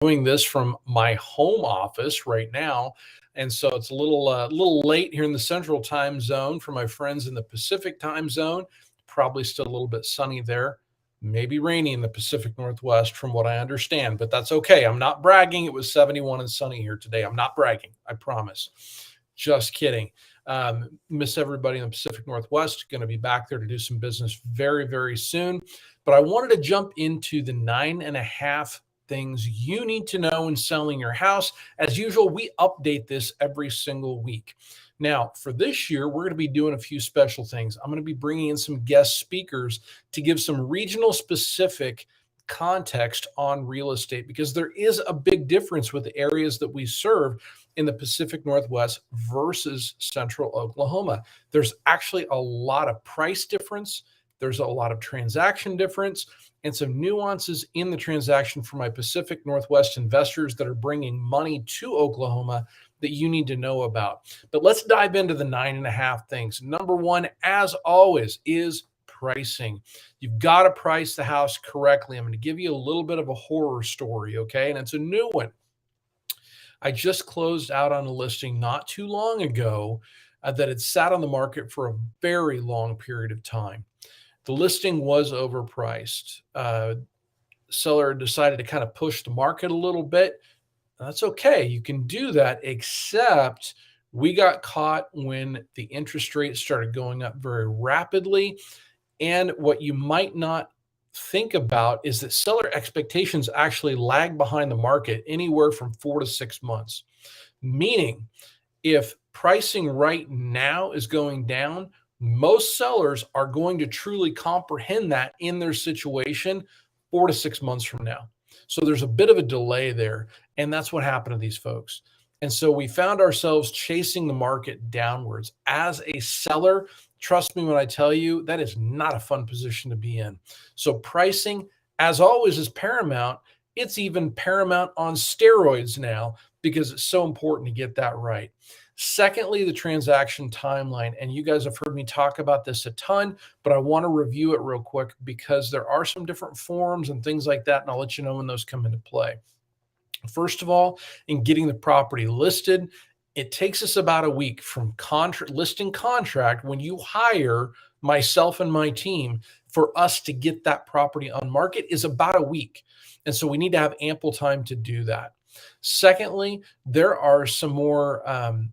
doing this from my home office right now, and so it's a little late here in the Central Time Zone for my friends in the Pacific Time Zone. Probably still a little bit sunny there, maybe rainy in the Pacific Northwest, from what I understand, but that's okay. I'm not bragging. It was 71 and sunny here today. I'm not bragging. I promise. Just kidding. Miss everybody in the Pacific Northwest. Going to be back there to do some business very, very soon. But I wanted to jump into the 9.5 things you need to know when selling your house. As usual, we update this every single week. Now, for this year, we're going to be doing a few special things. I'm going to be bringing in some guest speakers to give some regional specific context on real estate because there is a big difference with the areas that we serve in the Pacific Northwest versus Central Oklahoma. There's actually a lot of price difference. There's a lot of transaction difference and some nuances in the transaction for my Pacific Northwest investors that are bringing money to Oklahoma that you need to know about. But let's dive into the 9.5 things. Number one, as always, is pricing. You've got to price the house correctly. I'm going to give you a little bit of a horror story, okay? And it's a new one. I just closed out on a listing not too long ago that had sat on the market for a very long period of time. The listing was overpriced. Seller decided to kind of push the market a little bit. That's okay. You can do that, except we got caught when the interest rate started going up very rapidly. And what you might not think about is that seller expectations actually lag behind the market anywhere from 4 to 6 months. Meaning, if pricing right now is going down, most sellers are going to truly comprehend that in their situation 4 to 6 months from now. So there's a bit of a delay there. And that's what happened to these folks. And so we found ourselves chasing the market downwards. As a seller, trust me when I tell you, that is not a fun position to be in. So pricing, as always, is paramount. It's even paramount on steroids now because it's so important to get that right. Secondly, the transaction timeline. And you guys have heard me talk about this a ton, but I want to review it real quick because there are some different forms and things like that, and I'll let you know when those come into play. First of all, in getting the property listed, it takes us about a week from listing contract when you hire myself and my team for us to get that property on market is about a week. And so we need to have ample time to do that. Secondly, there are some more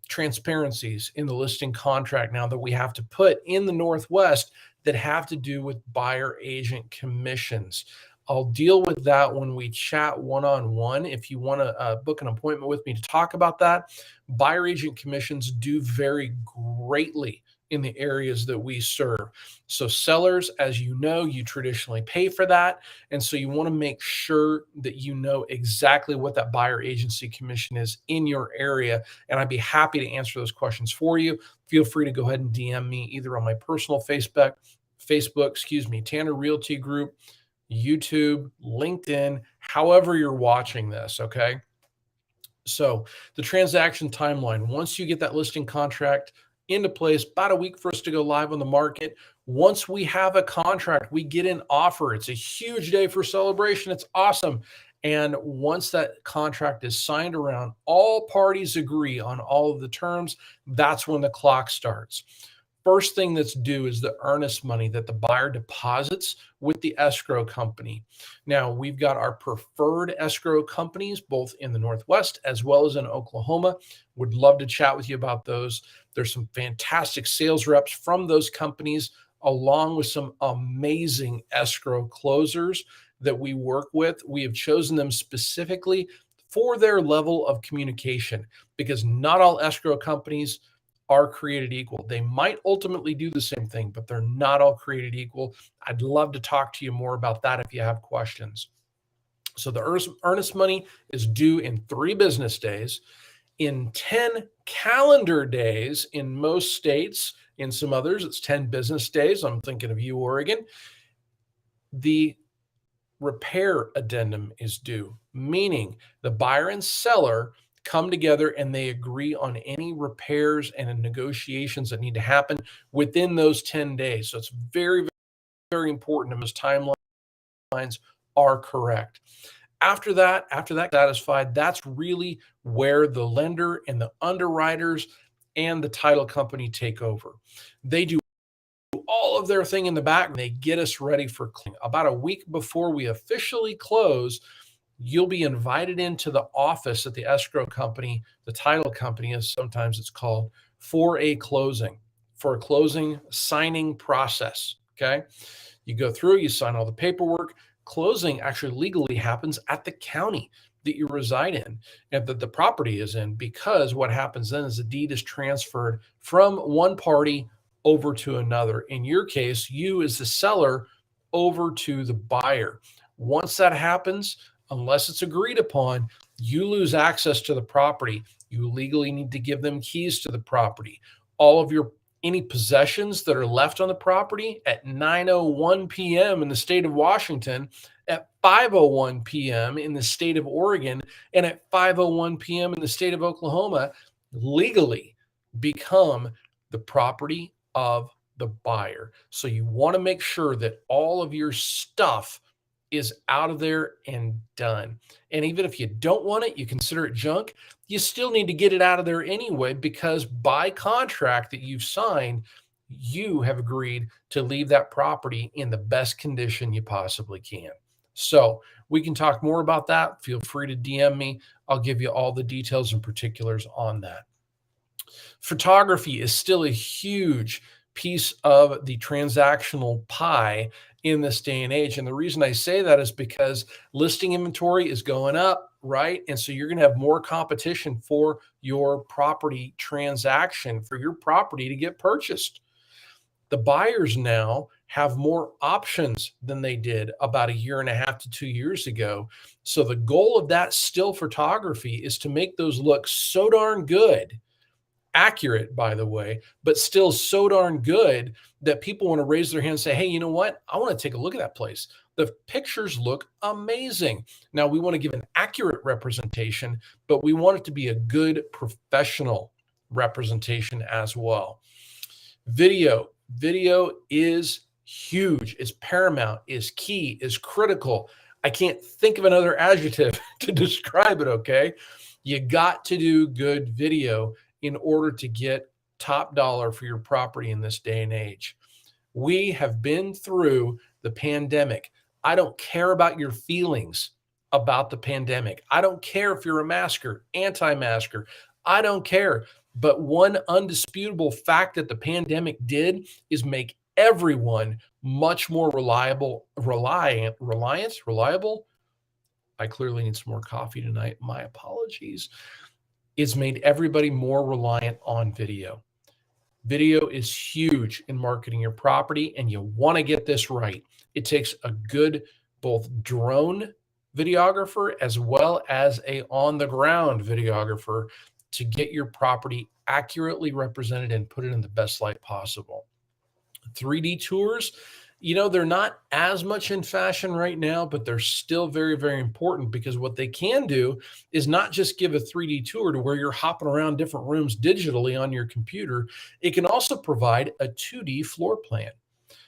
transparencies in the listing contract now that we have to put in the Northwest that have to do with buyer agent commissions. I'll deal with that when we chat one-on-one. If you want to book an appointment with me to talk about that, buyer agent commissions do vary greatly in the areas that we serve. So sellers, as you know, you traditionally pay for that. And so you want to make sure that you know exactly what that buyer agency commission is in your area. And I'd be happy to answer those questions for you. Feel free to go ahead and DM me either on my personal Facebook, Tanner Realty Group, YouTube, LinkedIn, however you're watching this, okay? So the transaction timeline, once you get that listing contract into place, about a week for us to go live on the market. Once we have a contract, we get an offer. It's a huge day for celebration. It's awesome. And once that contract is signed around, all parties agree on all of the terms, that's when the clock starts. First thing that's due is the earnest money that the buyer deposits with the escrow company. Now, we've got our preferred escrow companies, both in the Northwest as well as in Oklahoma. Would love to chat with you about those. There's some fantastic sales reps from those companies, along with some amazing escrow closers that we work with. We have chosen them specifically for their level of communication because not all escrow companies are created equal. They might ultimately do the same thing, but they're not all created equal. I'd love to talk to you more about that if you have questions. So the earnest money is due in 3 business days. In 10 calendar days in most states, in some others, it's 10 business days. I'm thinking of you, Oregon. The repair addendum is due, meaning the buyer and seller come together and they agree on any repairs and negotiations that need to happen within those 10 days. So it's very, very important that those timelines are correct. After that satisfied, that's really where the lender and the underwriters and the title company take over. They do all of their thing in the back. They get us ready for closing. About a week before we officially close, you'll be invited into the office at the escrow company, the title company, as sometimes it's called, for a closing signing process. Okay. You go through, you sign all the paperwork. Closing actually legally happens at the county that you reside in and that the property is in, because what happens then is the deed is transferred from one party over to another. In your case, you as the seller over to the buyer. Once that happens, unless it's agreed upon, you lose access to the property. You legally need to give them keys to the property. All of your any possessions that are left on the property at 9:01 p.m. in the state of Washington, at 5:01 p.m. in the state of Oregon, and at 5:01 p.m. in the state of Oklahoma legally become the property of the buyer. So you want to make sure that all of your stuff is out of there and done. And even if you don't want it, you consider it junk, you still need to get it out of there anyway, because by contract that you've signed, you have agreed to leave that property in the best condition you possibly can. So we can talk more about that. Feel free to DM me. I'll give you all the details and particulars on that. Photography is still a huge piece of the transactional pie in this day and age. And the reason I say that is because listing inventory is going up, right? And so you're going to have more competition for your property transaction, for your property to get purchased. The buyers now have more options than they did about a year and a half to 2 years ago. So the goal of that still photography is to make those look so darn good, accurate, by the way, but still so darn good that people want to raise their hand and say, hey, you know what? I want to take a look at that place. The pictures look amazing. Now, we want to give an accurate representation, but we want it to be a good professional representation as well. Video is huge, is paramount, is key, is critical. I can't think of another adjective to describe it, okay? You got to do good video in order to get top dollar for your property in this day and age. We have been through the pandemic. I don't care about your feelings about the pandemic. I don't care if you're a masker, anti-masker. I don't care. But one undisputable fact that the pandemic did is make everyone much more reliable. I clearly need some more coffee tonight. My apologies. It's made everybody more reliant on video. Video is huge in marketing your property, and you want to get this right. It takes a good both drone videographer as well as a on-the-ground videographer to get your property accurately represented and put it in the best light possible. 3D tours, they're not as much in fashion right now, but they're still very, very important, because what they can do is not just give a 3D tour to where you're hopping around different rooms digitally on your computer. It can also provide a 2D floor plan,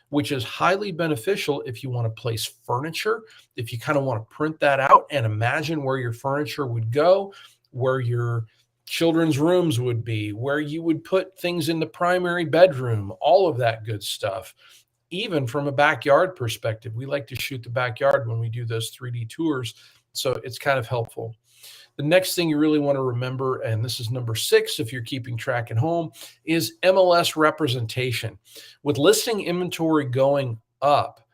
which is highly beneficial if you want to place furniture, if you kind of want to print that out and imagine where your furniture would go, where your children's rooms would be, where you would put things in the primary bedroom, all of that good stuff. Even from a backyard perspective, we like to shoot the backyard when we do those 3D tours. So it's kind of helpful. The next thing you really want to remember, and this is number 6 if you're keeping track at home, is MLS representation. With listing inventory going up,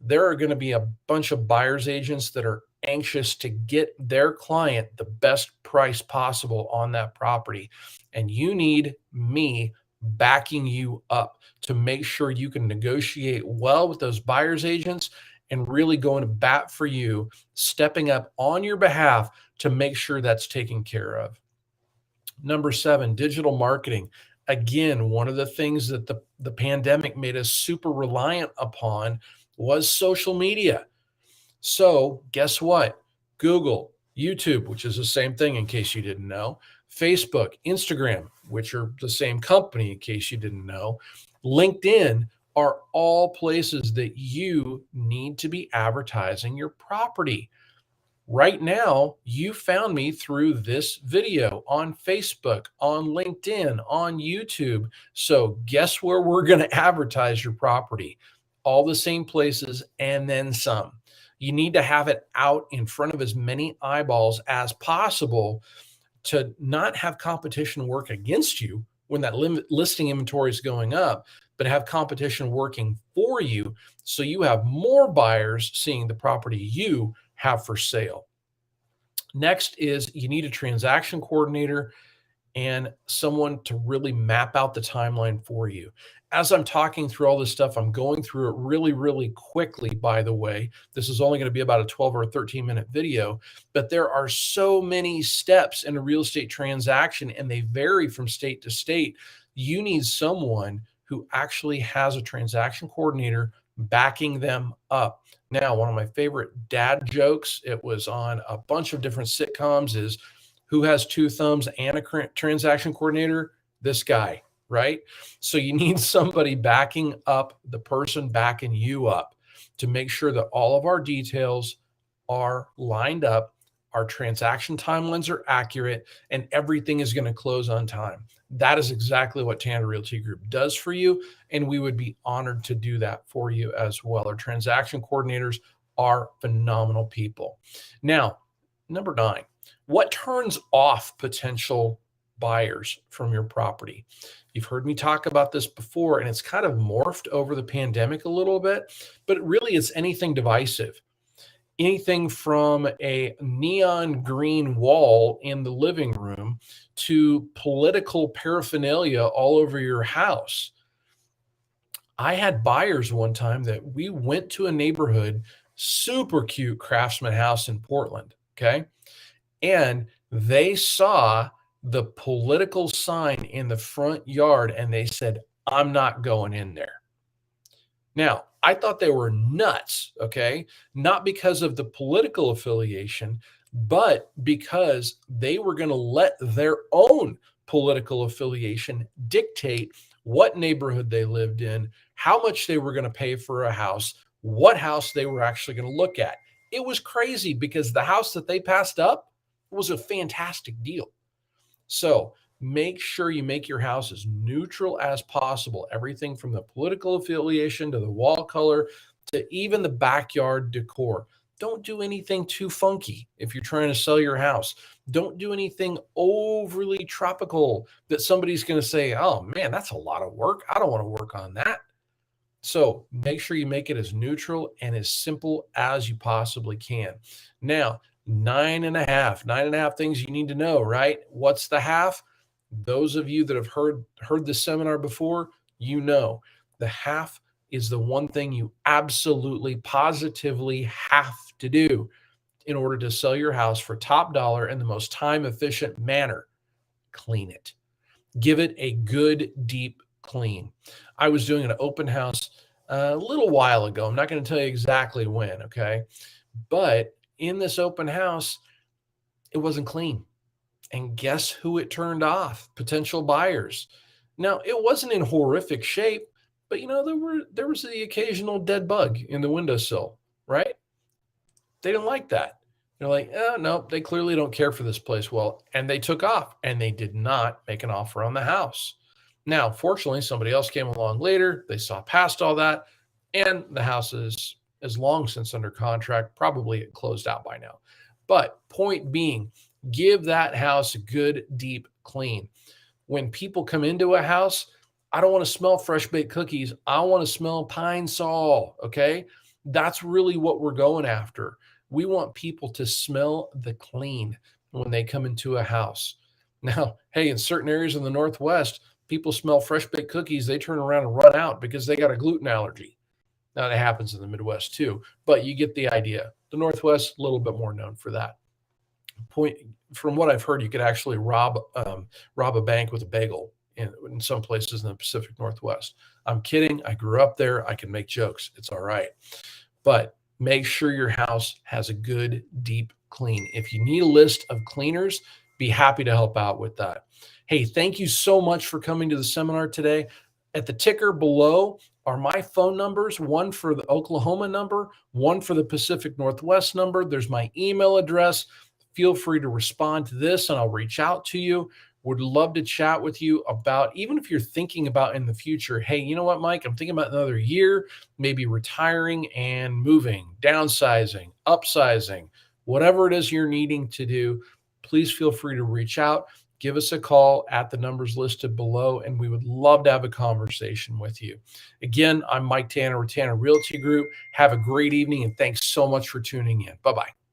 there are going to be a bunch of buyer's agents that are anxious to get their client the best price possible on that property. And you need me backing you up to make sure you can negotiate well with those buyer's agents and really going to bat for you, stepping up on your behalf to make sure that's taken care of. Number 7, digital marketing. Again, one of the things that the pandemic made us super reliant upon was social media. So guess what? Google, YouTube, which is the same thing in case you didn't know, Facebook, Instagram, which are the same company in case you didn't know, LinkedIn are all places that you need to be advertising your property. Right now, you found me through this video on Facebook, on LinkedIn, on YouTube. So, guess where we're going to advertise your property? All the same places and then some. You need to have it out in front of as many eyeballs as possible to not have competition work against you when that listing inventory is going up, but have competition working for you so you have more buyers seeing the property you have for sale. Next is you need a transaction coordinator and someone to really map out the timeline for you. As I'm talking through all this stuff, I'm going through it really, really quickly, by the way. This is only going to be about a 12 or a 13-minute video, but there are so many steps in a real estate transaction and they vary from state to state. You need someone who actually has a transaction coordinator backing them up. Now, one of my favorite dad jokes, it was on a bunch of different sitcoms, is who has two thumbs and a transaction coordinator? This guy, right? So you need somebody backing up the person backing you up to make sure that all of our details are lined up, our transaction timelines are accurate, and everything is going to close on time. That is exactly what Tanner Realty Group does for you, and we would be honored to do that for you as well. Our transaction coordinators are phenomenal people. Now, number 9, what turns off potential buyers from your property? You've heard me talk about this before, and it's kind of morphed over the pandemic a little bit, but really it's anything divisive. Anything from a neon green wall in the living room to political paraphernalia all over your house. I had buyers one time that we went to a neighborhood, super cute craftsman house in Portland. Okay. And they saw the political sign in the front yard and they said, I'm not going in there. Now, I thought they were nuts, okay? Not because of the political affiliation, but because they were going to let their own political affiliation dictate what neighborhood they lived in, how much they were going to pay for a house, what house they were actually going to look at. It was crazy because the house that they passed up was a fantastic deal. So make sure you make your house as neutral as possible. Everything from the political affiliation to the wall color to even the backyard decor. Don't do anything too funky if you're trying to sell your house. Don't do anything overly tropical that somebody's going to say, oh man, that's a lot of work. I don't want to work on that. So make sure you make it as neutral and as simple as you possibly can. Now, nine and a half things you need to know, right? What's the half? Those of you that have heard this seminar before, you know the half is the one thing you absolutely positively have to do in order to sell your house for top dollar in the most time efficient manner. Clean it. Give it a good deep clean. I was doing an open house a little while ago. I'm not going to tell you exactly when, okay? But in this open house, it wasn't clean. And guess who it turned off? Potential buyers. Now, it wasn't in horrific shape, but there was the occasional dead bug in the windowsill, right? They didn't like that. They're like, oh, no, they clearly don't care for this place well. And they took off and they did not make an offer on the house. Now, fortunately, somebody else came along later. They saw past all that. And the house is long since under contract. Probably it closed out by now. But point being, give that house a good, deep clean. When people come into a house, I don't want to smell fresh baked cookies. I want to smell pine sol. Okay. That's really what we're going after. We want people to smell the clean when they come into a house. Now, hey, in certain areas in the Northwest, people smell fresh baked cookies. They turn around and run out because they got a gluten allergy. Now, that happens in the Midwest too, but you get the idea. The Northwest, a little bit more known for that. From what I've heard, you could actually rob a bank with a bagel in some places in the Pacific Northwest. I'm kidding. I grew up there. I can make jokes. It's all right. But make sure your house has a good, deep clean. If you need a list of cleaners, be happy to help out with that. Hey, thank you so much for coming to the seminar today. At the ticker below, are my phone numbers, one for the Oklahoma number, one for the Pacific Northwest number. There's my email address. Feel free to respond to this and I'll reach out to you. Would love to chat with you about, even if you're thinking about in the future, hey, you know what, Mike, I'm thinking about another year, maybe retiring and moving, downsizing, upsizing, whatever it is you're needing to do. Please feel free to reach out. Give us a call at the numbers listed below, and we would love to have a conversation with you. Again, I'm Mike Tanner with Tanner Realty Group. Have a great evening, and thanks so much for tuning in. Bye bye.